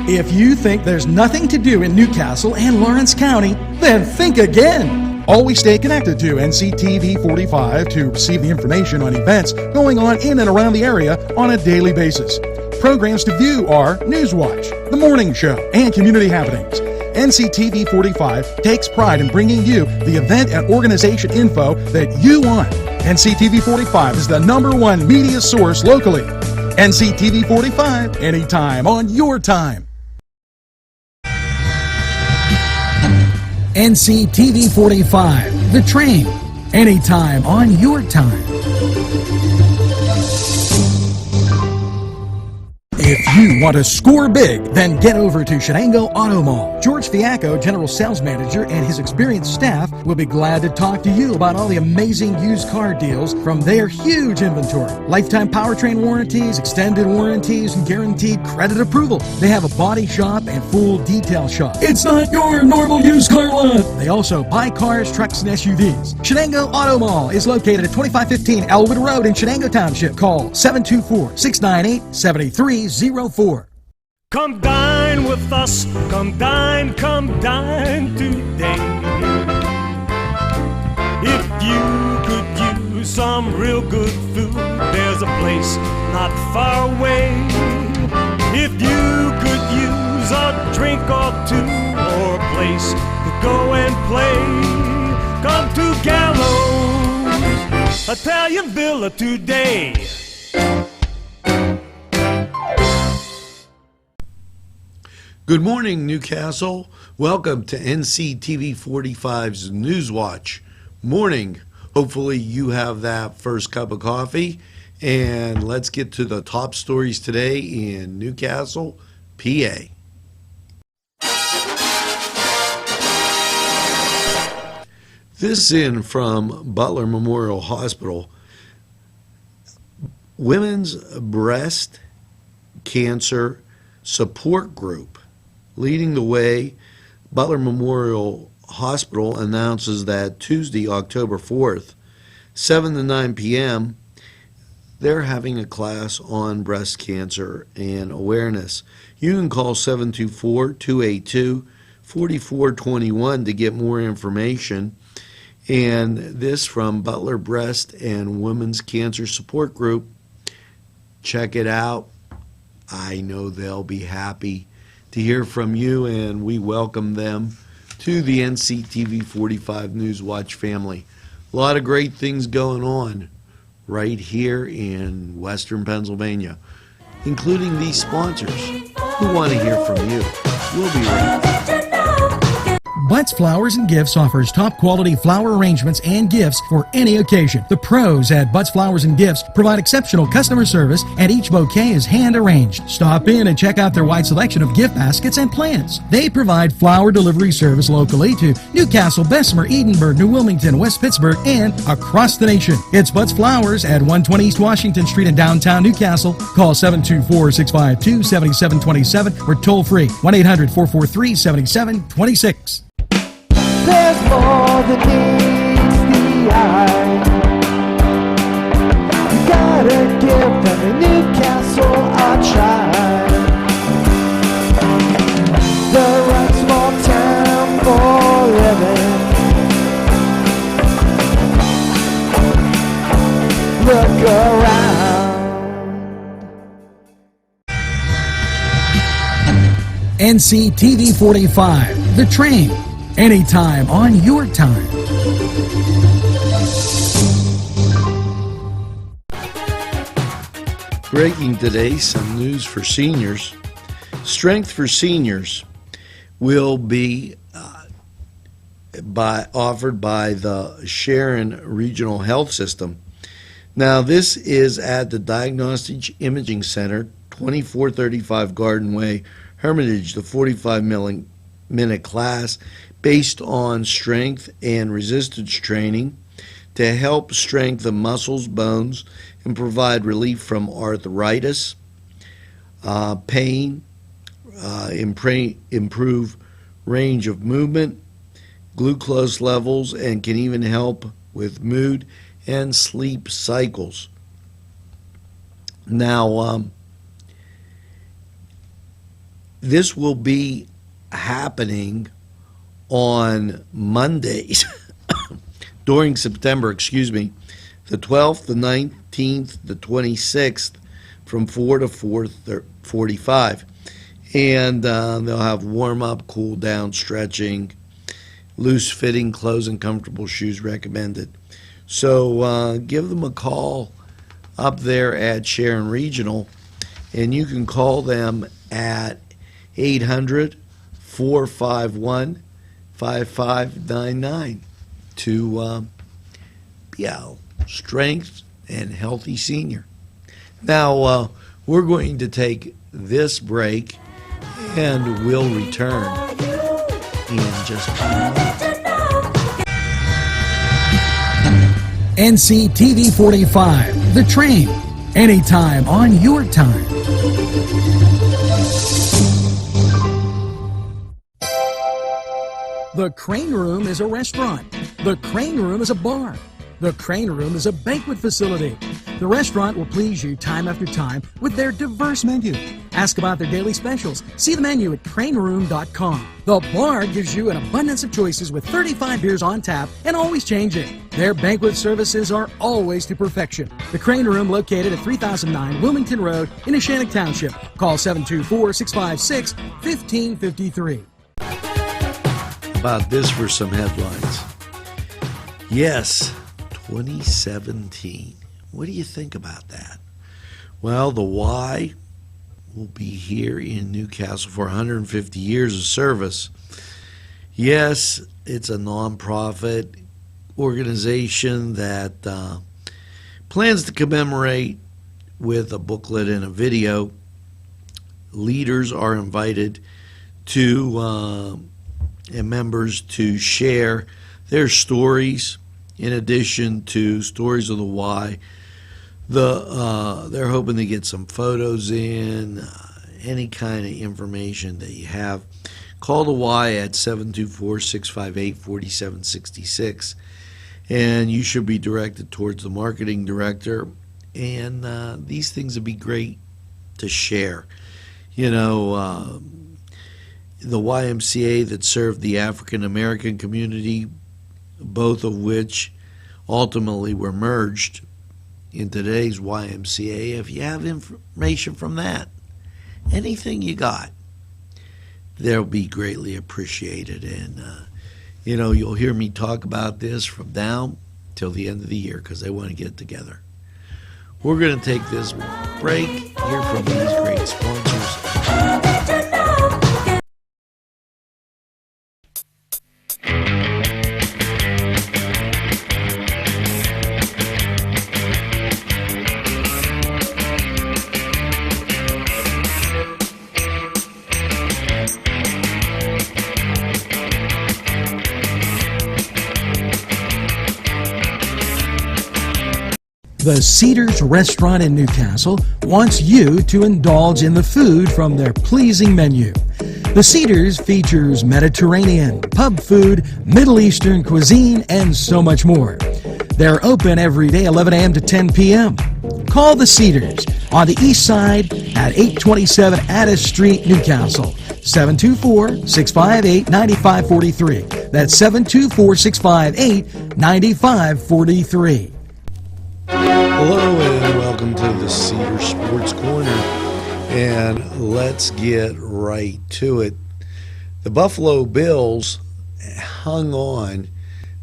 If you think there's nothing to do in Newcastle and Lawrence County, then think again. Always stay connected to NCTV45 to receive the information on events going on in and around the area on a daily basis. Programs to view are NewsWatch, The Morning Show, and Community Happenings. NCTV45 takes pride in bringing you the event and organization info that you want. NCTV45 is the #1 media source locally. NCTV45, anytime on your time. NCTV45, The Train, anytime on your time. If you want to score big, then get over to Shenango Auto Mall. George Fiacco, General Sales Manager, and his experienced staff will be glad to talk to you about all the amazing used car deals from their huge inventory. Lifetime powertrain warranties, extended warranties, and guaranteed credit approval. They have a body shop and full detail shop. It's not your normal used car lot. They also buy cars, trucks, and SUVs. Shenango Auto Mall is located at 2515 Elwood Road in Shenango Township. Call 724-698-7304. Come dine with us, come dine today. If you could use some real good food, there's a place not far away. If you could use a drink or two, or a place to go and play, come to Gallows Italian Villa today. Good morning, Newcastle. Welcome to NCTV45's NewsWatch morning. Hopefully you have that first cup of coffee. And let's get to the top stories today in Newcastle, PA. This in from Butler Memorial Hospital. Women's Breast Cancer Support Group. Leading the way, Butler Memorial Hospital announces that Tuesday, October 4th, 7 to 9 p.m., they're having a class on breast cancer and awareness. You can call 724-282-4421 to get more information. And this from Butler Breast and Women's Cancer Support Group. Check it out. I know they'll be happy to hear from you, and we welcome them to the NCTV45 NewsWatch family. A lot of great things going on right here in Western Pennsylvania, including these sponsors who want to hear from you. We'll be right back. Butts Flowers and Gifts offers top quality flower arrangements and gifts for any occasion. The pros at Butts Flowers and Gifts provide exceptional customer service, and each bouquet is hand arranged. Stop in and check out their wide selection of gift baskets and plants. They provide flower delivery service locally to Newcastle, Bessemer, Edinburgh, New Wilmington, West Pittsburgh, and across the nation. It's Butts Flowers at 120 East Washington Street in downtown Newcastle. Call 724-652-7727 or toll free 1-800-443-7726. There's more than meets the eye. You gotta give them a Newcastle a try. The right small town for living. Look around. NCTV45, The Train, anytime on your time. Breaking today, some news for seniors. Strength for Seniors will be offered by the Sharon Regional Health System. Now, this is at the Diagnostic Imaging Center, 2435 Garden Way, Hermitage, the 45-minute class based on strength and resistance training to help strengthen muscles, bones, and provide relief from arthritis, pain, improve range of movement, glucose levels, and can even help with mood and sleep cycles. Now, this will be happening on Mondays during September, the 12th, the 19th, the 26th, from 4 to 4:45. And they'll have warm-up, cool-down, stretching, loose-fitting clothes, and comfortable shoes recommended. So give them a call up there at Sharon Regional, and you can call them at 800-451-5599 to be a strength and healthy senior. Now, we're going to take this break, and we'll return in just a few minutes. NCTV45, The Train, anytime on your time. The Crane Room is a restaurant. The Crane Room is a bar. The Crane Room is a banquet facility. The restaurant will please you time after time with their diverse menu. Ask about their daily specials. See the menu at craneroom.com. The bar gives you an abundance of choices with 35 beers on tap and always changing. Their banquet services are always to perfection. The Crane Room, located at 3009 Wilmington Road in Neshannock Township. Call 724-656-1553. About this for some headlines. Yes, 2017. What do you think about that? Well, the Y will be here in Newcastle for 150 years of service. Yes, it's a nonprofit organization that plans to commemorate with a booklet and a video. Leaders are invited to and members to share their stories in addition to stories of the Y. They're hoping to get some photos in, any kind of information that you have. Call the Y at 724-658-4766, and you should be directed towards the marketing director. And these things would be great to share. You know, the YMCA that served the African American community, both of which ultimately were merged in today's YMCA. If you have information from that, anything you got, they'll be greatly appreciated. And, you know, you'll hear me talk about this from now till the end of the year because they want to get together. We're going to take this break, hear from these great sponsors. The Cedars Restaurant in Newcastle wants you to indulge in the food from their pleasing menu. The Cedars features Mediterranean, pub food, Middle Eastern cuisine, and so much more. They're open every day, 11 a.m. to 10 p.m. Call the Cedars on the east side at 827 Addis Street, Newcastle. 724-658-9543. That's 724-658-9543. Hello and welcome to the Cedar Sports Corner, and let's get right to it. The Buffalo Bills hung on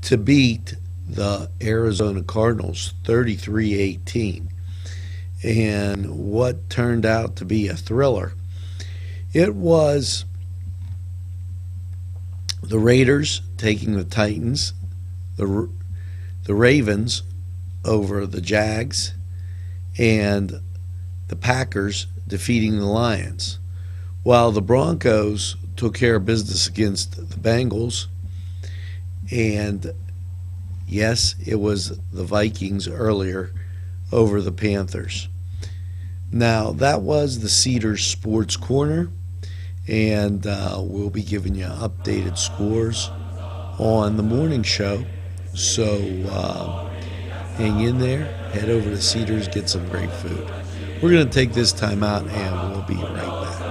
to beat the Arizona Cardinals 33-18 and what turned out to be a thriller. It was the Raiders taking the Titans, the Ravens over the Jags, and the Packers defeating the Lions, while the Broncos took care of business against the Bengals. And yes, it was the Vikings earlier over the Panthers. Now, that was the Cedars Sports Corner, and we'll be giving you updated scores on the morning show. So hang in there, head over to Cedars, get some great food. We're going to take this time out, and we'll be right back.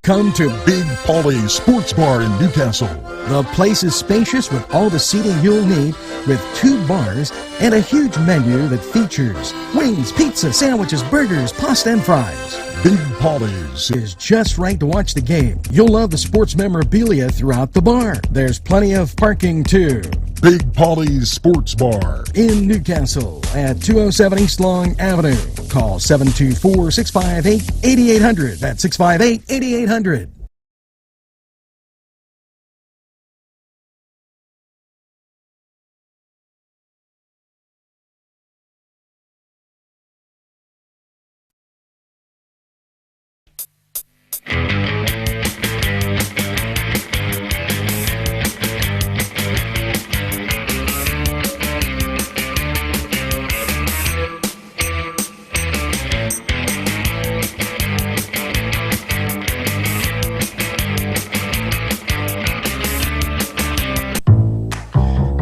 Come to Big Polly's Sports Bar in Newcastle. The place is spacious with all the seating you'll need, with 2 bars and a huge menu that features wings, pizza, sandwiches, burgers, pasta, and fries. Big Polly's is just right to watch the game. You'll love the sports memorabilia throughout the bar. There's plenty of parking too. Big Polly's Sports Bar in Newcastle at 207 East Long Avenue. Call 724-658-8800. That's 658-8800.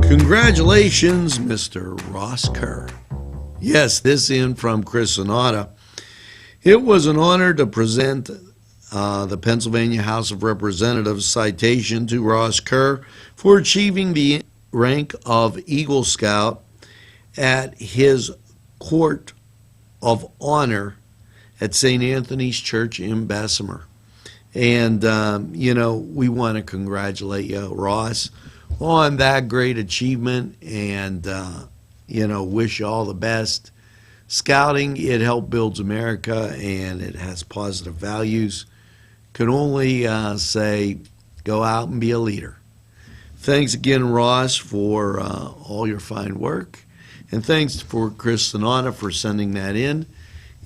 Congratulations, Mr. Ross Kerr. Yes, this in from Chris Sonata. It was an honor to present the Pennsylvania House of Representatives citation to Ross Kerr for achieving the rank of Eagle Scout at his Court of Honor at St. Anthony's Church in Bessemer. And, we want to congratulate you, Ross, on that great achievement, and wish you all the best. Scouting, it helps builds America, and it has positive values. Can only say, go out and be a leader. Thanks again, Ross, for all your fine work, and thanks for Chris Sonata for sending that in,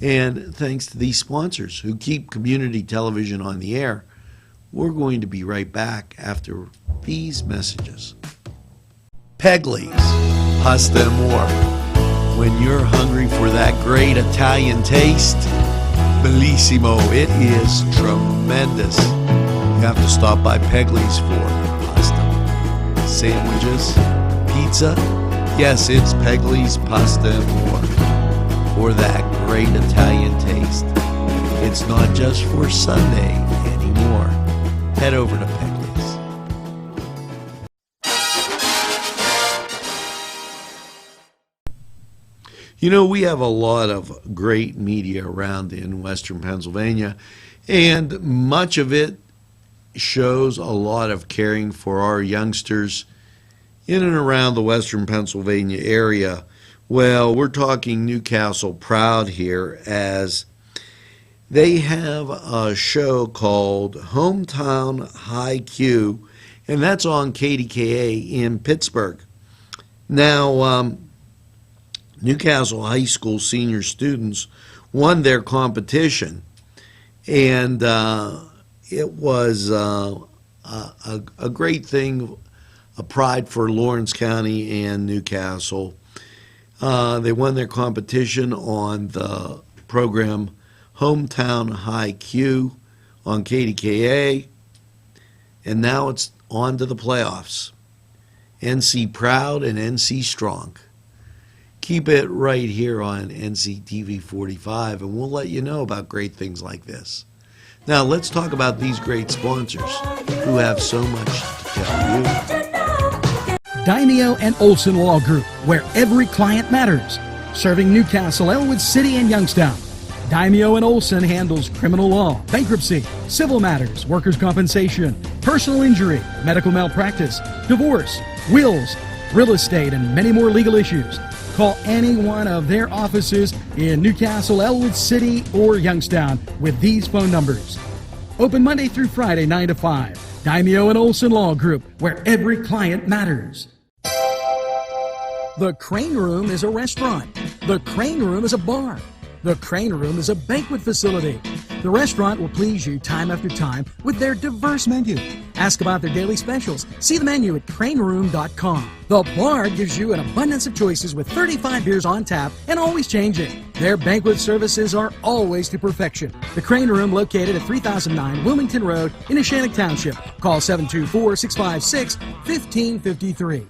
and thanks to these sponsors who keep community television on the air. We're going to be right back after these messages. Pegley's Pasta and More. When you're hungry for that great Italian taste, bellissimo, it is tremendous. You have to stop by Pegley's for pasta, sandwiches, pizza. Yes, it's Pegley's Pasta and More for that great Italian taste. It's not just for Sunday anymore. Head over to Pegley's. We have a lot of great media around in Western Pennsylvania, and much of it shows a lot of caring for our youngsters in and around the Western Pennsylvania area. Well, we're talking Newcastle Proud here, as they have a show called Hometown High Q, and that's on KDKA in Pittsburgh. Now, Newcastle High School senior students won their competition, and it was a great thing, a pride for Lawrence County and Newcastle. They won their competition on the program Hometown High Q on KDKA, and now it's on to the playoffs. NC Proud and NC Strong. Keep it right here on NCTV45, and we'll let you know about great things like this. Now, let's talk about these great sponsors who have so much to tell you. Daimio and Olson Law Group, where every client matters. Serving Newcastle, Elwood City, and Youngstown. Daimio and Olson handles criminal law, bankruptcy, civil matters, workers' compensation, personal injury, medical malpractice, divorce, wills, real estate, and many more legal issues. Call any one of their offices in Newcastle, Elwood City, or Youngstown with these phone numbers. Open Monday through Friday, 9 to 5. Daimio and Olson Law Group, where every client matters. The Crane Room is a restaurant. The Crane Room is a bar. The Crane Room is a banquet facility. The restaurant will please you time after time with their diverse menu. Ask about their daily specials. See the menu at craneroom.com. The bar gives you an abundance of choices with 35 beers on tap and always changing. Their banquet services are always to perfection. The Crane Room, located at 3009 Wilmington Road in Neshannock Township. Call 724-656-1553.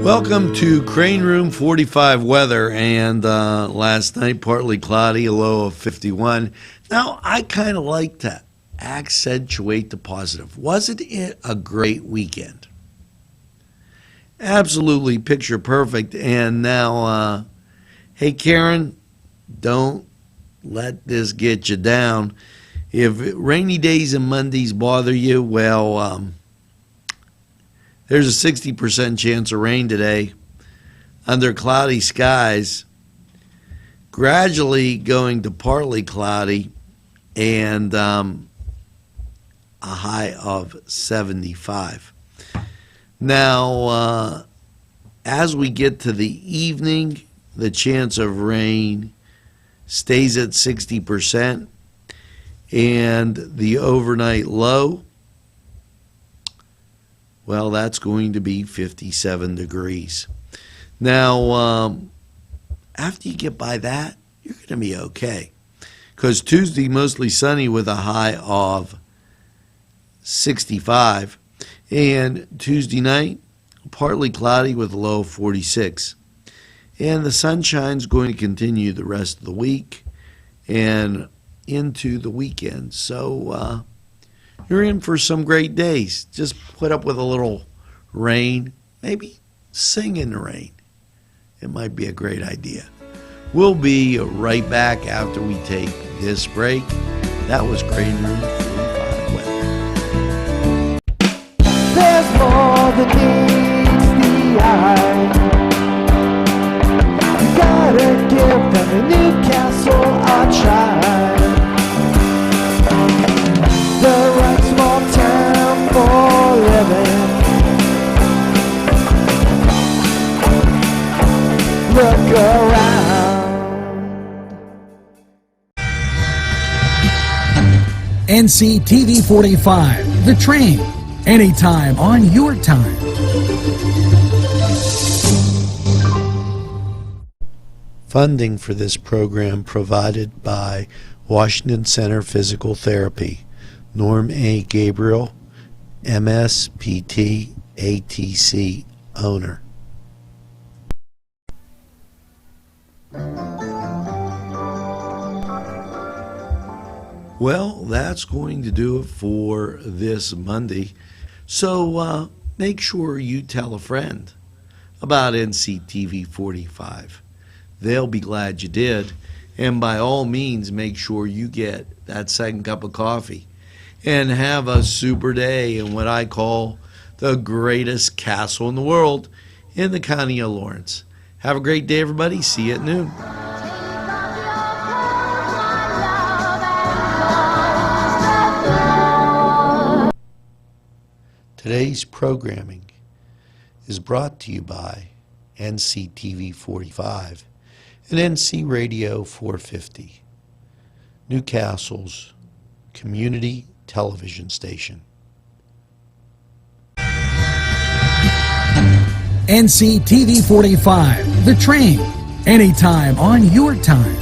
Welcome to Crane Room 45 weather, and last night partly cloudy, a low of 51. Now, I kind of like to accentuate the positive. Wasn't it a great weekend? Absolutely picture perfect. And now, hey, Karen, don't let this get you down. If rainy days and Mondays bother you, well, there's a 60% chance of rain today under cloudy skies, gradually going to partly cloudy, and a high of 75. Now, as we get to the evening, the chance of rain stays at 60%, and the overnight low, well, that's going to be 57 degrees. Now, after you get by that, you're going to be okay. Because Tuesday, mostly sunny with a high of 65. And Tuesday night, partly cloudy with a low of 46. And the sunshine's going to continue the rest of the week and into the weekend. So, you're in for some great days. Just put up with a little rain. Maybe sing in the rain. It might be a great idea. We'll be right back after we take this break. That was Crane Room 45 weather. There's more than meets the eye. You gotta give them a Newcastle a try. The right small town for living. Look around. NCTV45, The Train, anytime on your time. Funding for this program provided by Washington Center Physical Therapy. Norm A. Gabriel, MSPT, ATC owner. Well, that's going to do it for this Monday. So make sure you tell a friend about NCTV 45. They'll be glad you did. And by all means, make sure you get that second cup of coffee and have a super day in what I call the greatest castle in the world in the county of Lawrence. Have a great day, everybody. See you at noon. Today's programming is brought to you by NCTV 45 and NC Radio 450, Newcastle's community television station. NCTV45, The Train, anytime on your time.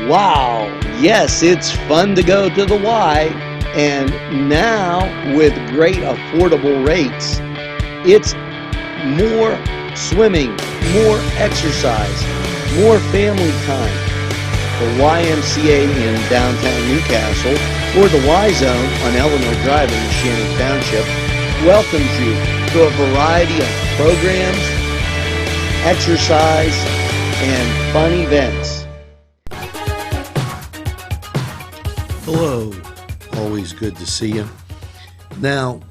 Wow, yes, it's fun to go to the Y, and now with great affordable rates, it's more swimming, more exercise, more family time. The YMCA in downtown Newcastle, or the Y Zone on Eleanor Drive in Shannon Township, welcomes you to a variety of programs, exercise, and fun events. Hello, always good to see you. Now,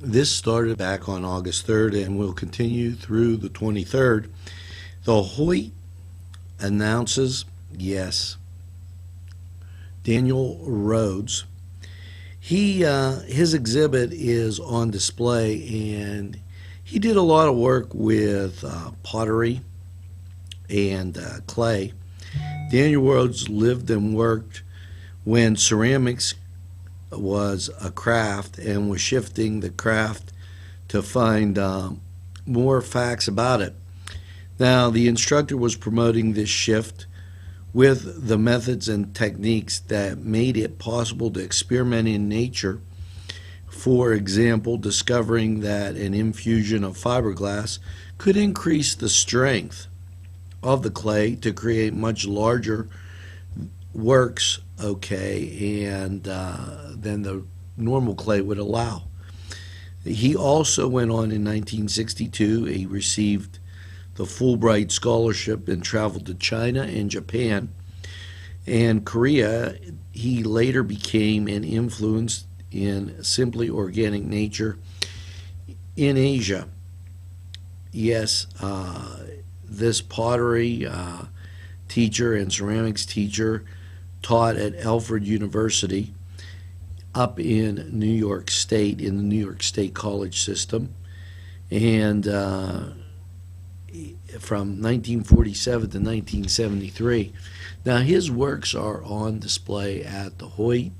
this started back on August 3rd and will continue through the 23rd. The Hoyt announces, yes, Daniel Rhodes. His exhibit is on display, and he did a lot of work with pottery and clay. Daniel Rhodes lived and worked when ceramics was a craft and was shifting the craft to find more facts about it. Now, the instructor was promoting this shift with the methods and techniques that made it possible to experiment in nature For example, discovering that an infusion of fiberglass could increase the strength of the clay to create much larger works, and than the normal clay would allow. He also went on in 1962. He received the Fulbright Scholarship and traveled to China and Japan and Korea. He later became an influence in simply organic nature in Asia. Yes, this pottery teacher and ceramics teacher taught at Alfred University up in New York State, in the New York State college system, and from 1947 to 1973. Now, his works are on display at the Hoyt,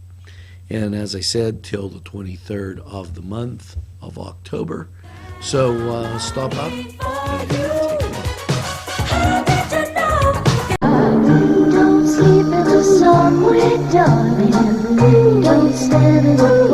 and as I said, till the 23rd of the month of October. So stop up and take a look. Don't sleep in the sun, darling. Don't stand in the